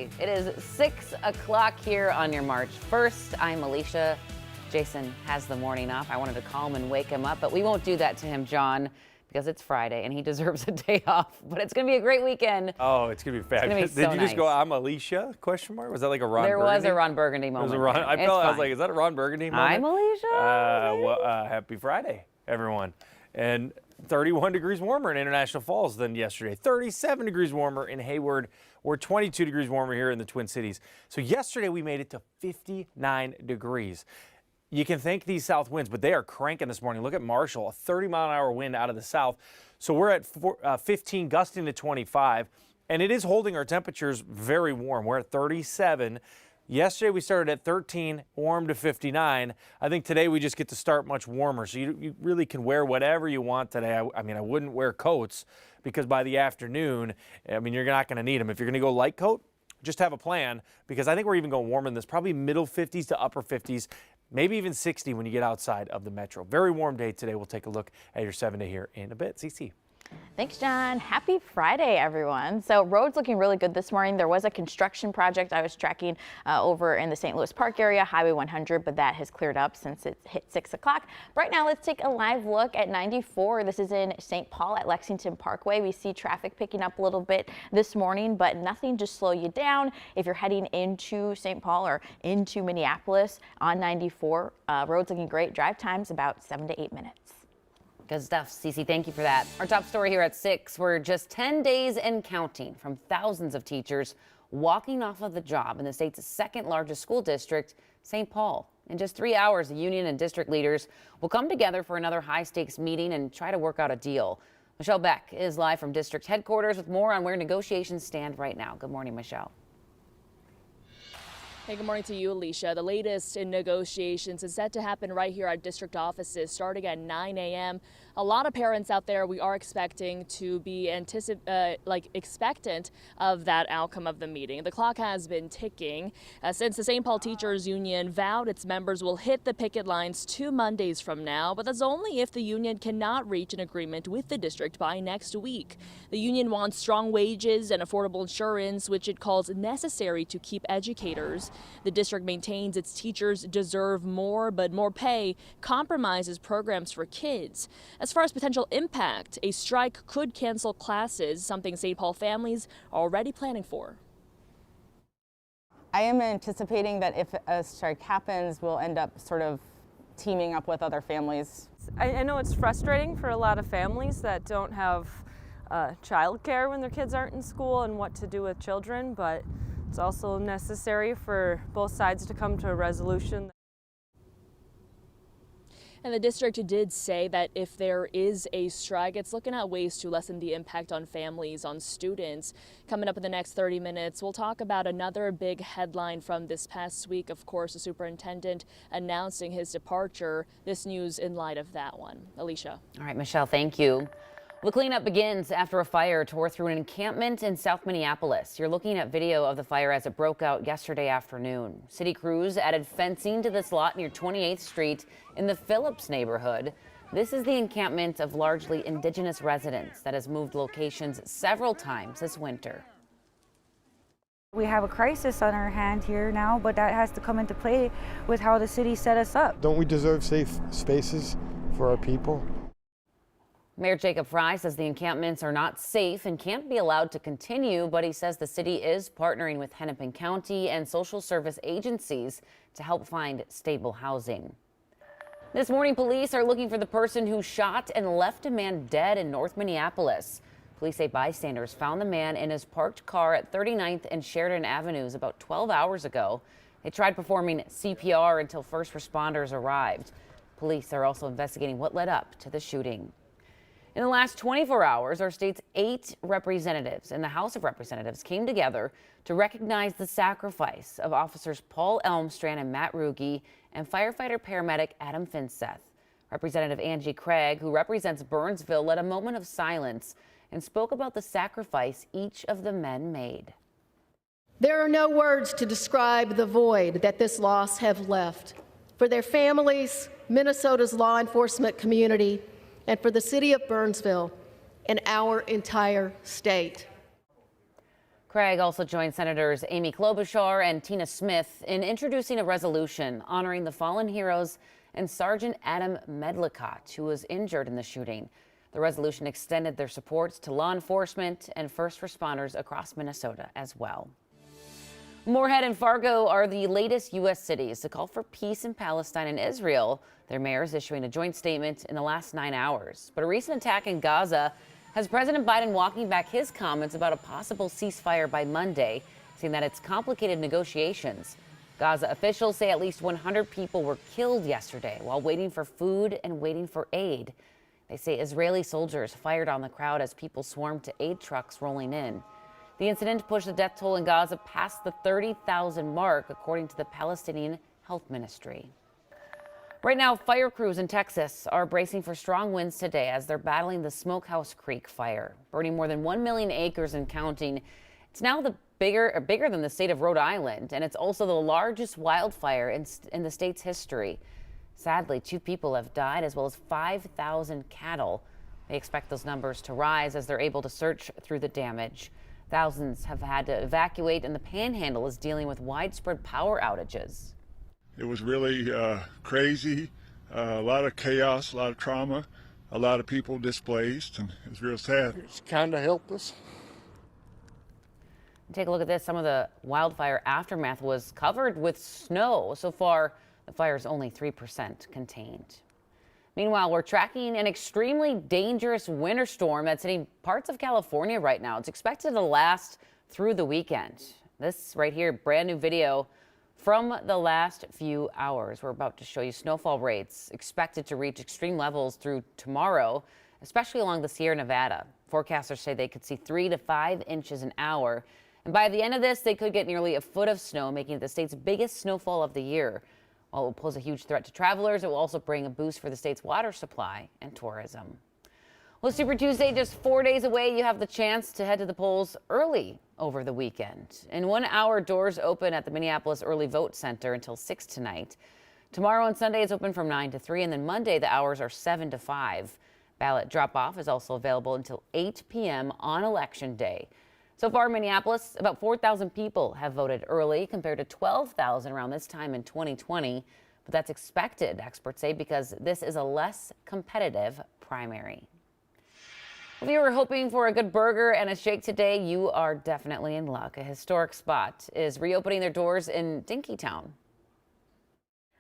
Friday. It is 6 o'clock here on your March 1st. I'm Alicia. Jason has the morning off. I wanted to call him and wake him up, but we won't do that to him, John, because it's Friday and he deserves a day off. But it's going to be a great weekend. Oh, it's going to be fabulous. Did you just go, I'm Alicia, question mark? Was that like a Ron There Burgundy? was a Ron Burgundy moment. I was like, is that a Ron Burgundy moment? I'm Alicia. Happy Friday, everyone. And 31 degrees warmer in International Falls than yesterday. 37 degrees warmer in Hayward. We're 22 degrees warmer here in the Twin Cities. So yesterday we made it to 59 degrees. You can thank these south winds, but they are cranking this morning. Look at Marshall, a 30-mile-an-hour wind out of the south. So we're at 15, gusting to 25, and it is holding our temperatures very warm. We're at 37. Yesterday we started at 13, warm to 59. I think today we just get to start much warmer, so you really can wear whatever you want today. I mean, I wouldn't wear coats because by the afternoon, I mean, you're not going to need them. If you're going to go light coat, just have a plan, because I think we're even going warmer than this, probably middle 50s to upper 50s. Maybe even 60 when you get outside of the metro. Very warm day today. We'll take a look at your 7-day here in a bit. CC. Thanks, John. Happy Friday, everyone. So roads looking really good this morning. There was a construction project I was tracking over in the St. Louis Park area, Highway 100, but that has cleared up since it hit 6 o'clock. Right now, let's take a live look at 94. This is in St. Paul at Lexington Parkway. We see traffic picking up a little bit this morning, but nothing to slow you down. If you're heading into St. Paul or into Minneapolis on 94, roads looking great. Drive times about 7 to 8 minutes. Good stuff, Cece. Thank you for that. Our top story here at 6. We're just 10 days and counting from thousands of teachers walking off of the job in the state's second largest school district, St. Paul. In just 3 hours, the union and district leaders will come together for another high-stakes meeting and try to work out a deal. Michelle Beck is live from district headquarters with more on where negotiations stand right now. Good morning, Michelle. Hey, good morning to you, Alicia. The latest in negotiations is set to happen right here at district offices starting at 9 a.m. A lot of parents out there, we are expecting to be expectant of that outcome of the meeting. The clock has been ticking since the St. Paul Teachers Union vowed its members will hit the picket lines 2 Mondays from now, but that's only if the union cannot reach an agreement with the district by next week. The union wants strong wages and affordable insurance, which it calls necessary to keep educators. The district maintains its teachers deserve more, but more pay compromises programs for kids. As far as potential impact, a strike could cancel classes, something St. Paul families are already planning for. I am anticipating that if a strike happens, we'll end up sort of teaming up with other families. I know it's frustrating for a lot of families that don't have childcare when their kids aren't in school and what to do with children, but it's also necessary for both sides to come to a resolution. And the district did say that if there is a strike, it's looking at ways to lessen the impact on families, on students. Coming up in the next 30 minutes, we'll talk about another big headline from this past week. Of course, the superintendent announcing his departure. This news in light of that one. Alicia. All right, Michelle, thank you. The cleanup begins after a fire tore through an encampment in South Minneapolis. You're looking at video of the fire as it broke out yesterday afternoon. City crews added fencing to this lot near 28th Street in the Phillips neighborhood. This is the encampment of largely indigenous residents that has moved locations several times this winter. We have a crisis on our hand here now, but that has to come into play with how the city set us up. Don't we deserve safe spaces for our people? Mayor Jacob Fry says the encampments are not safe and can't be allowed to continue, but he says the city is partnering with Hennepin County and social service agencies to help find stable housing. This morning, police are looking for the person who shot and left a man dead in North Minneapolis. Police say bystanders found the man in his parked car at 39th and Sheridan Avenues about 12 hours ago. They tried performing CPR until first responders arrived. Police are also investigating what led up to the shooting. In the last 24 hours, our state's 8 representatives in the House of Representatives came together to recognize the sacrifice of officers Paul Elmstrand and Matt Ruge and firefighter paramedic Adam Finseth. Representative Angie Craig, who represents Burnsville, led a moment of silence and spoke about the sacrifice each of the men made. There are no words to describe the void that this loss have left. For their families, Minnesota's law enforcement community, and for the city of Burnsville and our entire state. Craig also joined Senators Amy Klobuchar and Tina Smith in introducing a resolution honoring the fallen heroes and Sergeant Adam Medlicott, who was injured in the shooting. The resolution extended their supports to law enforcement and first responders across Minnesota as well. Moorhead and Fargo are the latest U.S. cities to call for peace in Palestine and Israel. Their mayors issuing a joint statement in the last 9 hours. But a recent attack in Gaza has President Biden walking back his comments about a possible ceasefire by Monday, saying that it's complicated negotiations. Gaza officials say at least 100 people were killed yesterday while waiting for food and waiting for aid. They say Israeli soldiers fired on the crowd as people swarmed to aid trucks rolling in. The incident pushed the death toll in Gaza past the 30,000 mark, according to the Palestinian Health Ministry. Right now, fire crews in Texas are bracing for strong winds today as they're battling the Smokehouse Creek fire, burning more than 1 million acres and counting. It's now bigger than the state of Rhode Island, and it's also the largest wildfire in the state's history. Sadly, 2 people have died, as well as 5,000 cattle. They expect those numbers to rise as they're able to search through the damage. Thousands have had to evacuate, and the Panhandle is dealing with widespread power outages. It was really crazy, a lot of chaos, a lot of trauma, a lot of people displaced, and it was real sad. It's kind of helped us. Take a look at this. Some of the wildfire aftermath was covered with snow. So far, the fire is only 3% contained. Meanwhile, we're tracking an extremely dangerous winter storm that's hitting parts of California right now. It's expected to last through the weekend. This right here, brand new video from the last few hours. We're about to show you snowfall rates expected to reach extreme levels through tomorrow, especially along the Sierra Nevada. Forecasters say they could see 3 to 5 inches an hour. And by the end of this, they could get nearly a foot of snow, making it the state's biggest snowfall of the year. While it will pose a huge threat to travelers, it will also bring a boost for the state's water supply and tourism. Well, Super Tuesday, just 4 days away, you have the chance to head to the polls early over the weekend. In 1 hour, doors open at the Minneapolis Early Vote Center until 6 tonight. Tomorrow and Sunday, it's open from 9 to 3, and then Monday, the hours are 7 to 5. Ballot drop-off is also available until 8 p.m. on Election Day. So far in Minneapolis, about 4,000 people have voted early compared to 12,000 around this time in 2020. But that's expected, experts say, because this is a less competitive primary. If you were hoping for a good burger and a shake today, you are definitely in luck. A historic spot is reopening their doors in Dinkytown.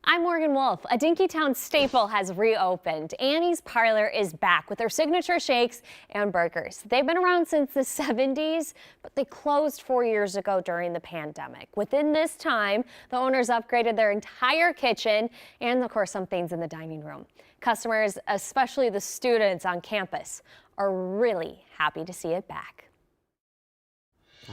I'm Morgan Wolf. A Dinkytown staple has reopened. Annie's Parlor is back with their signature shakes and burgers. They've been around since the 70s, but they closed 4 years ago during the pandemic. Within this time, the owners upgraded their entire kitchen and, of course, some things in the dining room. Customers, especially the students on campus, are really happy to see it back.